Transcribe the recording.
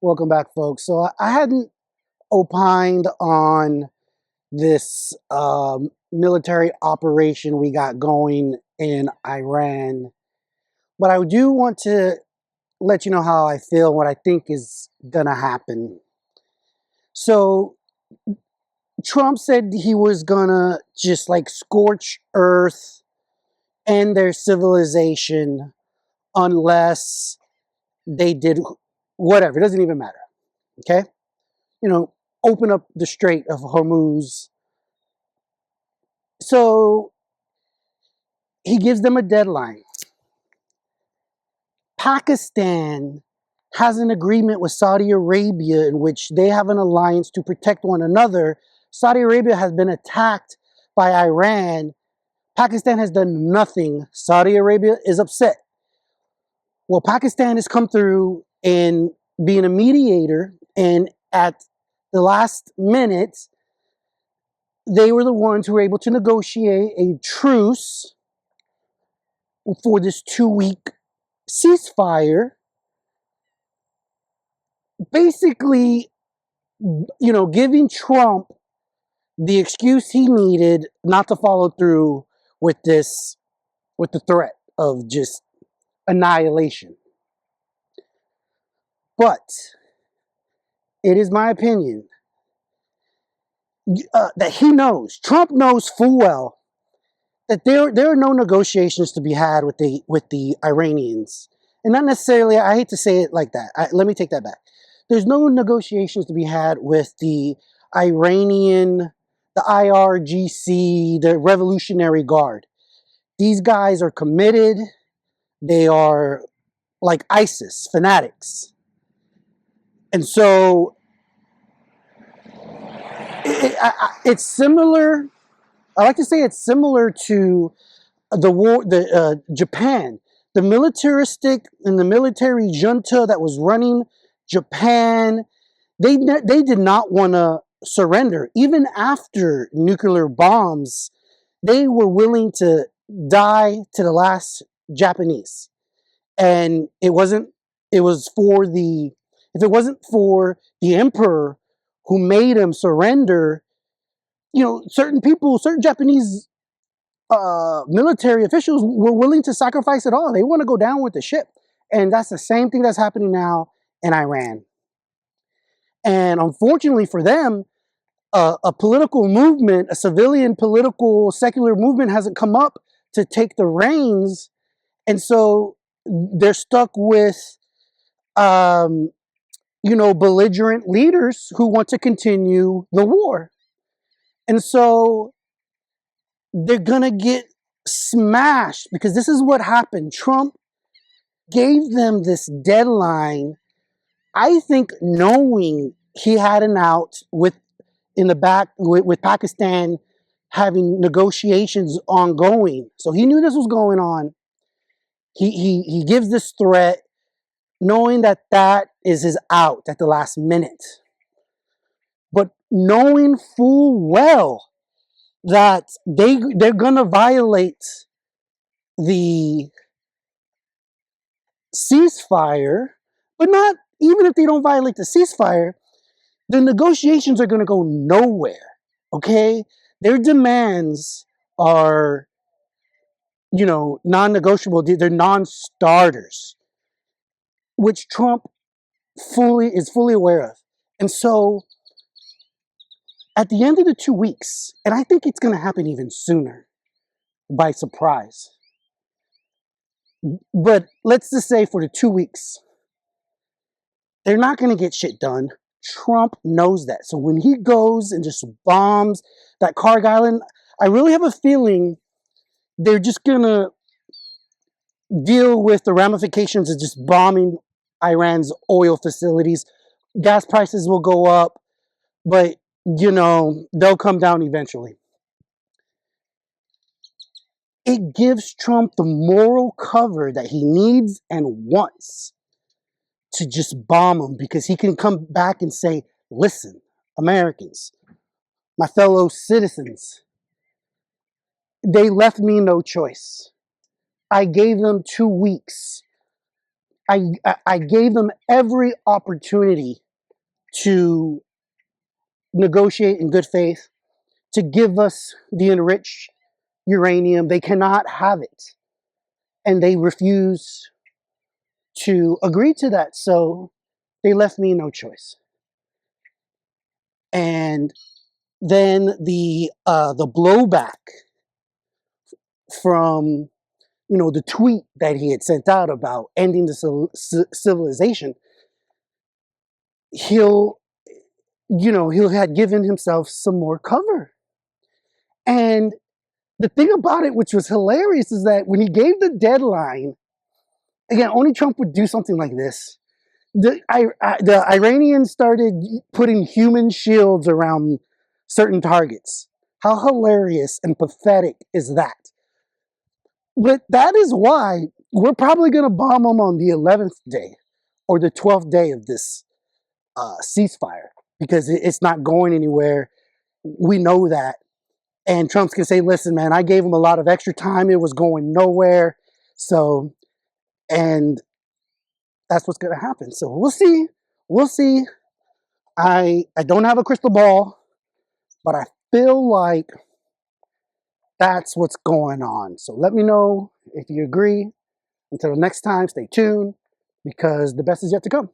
Welcome back, folks. So I hadn't opined on this military operation we got going in Iran, but I do want to let you know how I feel, what I think is going to happen. So Trump said he was going to just like scorch earth, end their civilization unless they did whatever. It doesn't even matter. Okay? You know, open up the Strait of Hormuz. So he gives them a deadline. Pakistan has an agreement with Saudi Arabia in which they have an alliance to protect one another. Saudi Arabia has been attacked by Iran. Pakistan has done nothing. Saudi Arabia is upset. Well, Pakistan has come through and being a mediator, and at the last minute, they were the ones who were able to negotiate a truce for this 2-week ceasefire, basically, giving Trump the excuse he needed not to follow through with with the threat of just annihilation. But it is my opinion that Trump knows full well that there are no negotiations to be had with the Iranians, and not necessarily. I hate to say it like that. Let me take that back. There's no negotiations to be had with the Iranian, the IRGC, the Revolutionary Guard. These guys are committed. They are like ISIS fanatics, and so it's similar. I like to say it's similar to the Japan, the militaristic and the military junta that was running Japan. They did not want to surrender even after nuclear bombs. They were willing to die to the last Japanese, and it wasn't. It was for the if it wasn't for the emperor who made them surrender. Certain people, certain Japanese military officials were willing to sacrifice it all. They want to go down with the ship. And that's the same thing that's happening now in Iran. And unfortunately for them, a political movement, a civilian political secular movement hasn't come up to take the reins. And so they're stuck with, belligerent leaders who want to continue the war. And so they're going to get smashed because this is what happened. Trump gave them this deadline, I think, knowing he had an out in the back with Pakistan having negotiations ongoing. So he knew this was going on. He gives this threat knowing that is his out at the last minute. But knowing full well that they're gonna violate the ceasefire, but not even if they don't violate the ceasefire, the negotiations are going to go nowhere. Okay, their demands are, non-negotiable. They're non-starters, which Trump is fully aware of. And so, at the end of the 2 weeks, and I think it's going to happen even sooner, by surprise. But let's just say for the 2 weeks, they're not going to get shit done. Trump knows that. So when he goes and just bombs that Carg Island, I really have a feeling they're just going to deal with the ramifications of just bombing Iran's oil facilities. Gas prices will go up, but, they'll come down eventually. It gives Trump the moral cover that he needs and wants to just bomb them, because he can come back and say, listen, Americans, my fellow citizens, they left me no choice. I gave them 2 weeks. I gave them every opportunity to negotiate in good faith, to give us the enriched uranium. They cannot have it. And they refuse to agree to that. So they left me no choice. And then the blowback from the tweet that he had sent out about ending the civilization, he'll had given himself some more cover. And the thing about it, which was hilarious, is that when he gave the deadline, again, only Trump would do something like this. The Iranians started putting human shields around certain targets. How hilarious and pathetic is that? But that is why we're probably going to bomb them on the 11th day or the 12th day of this ceasefire, because it's not going anywhere. We know that. And Trump's going to say, listen, man, I gave him a lot of extra time. It was going nowhere. So, and that's what's going to happen. So we'll see. We'll see. I don't have a crystal ball, but I feel like that's what's going on. So let me know if you agree. Until next time, stay tuned, because the best is yet to come.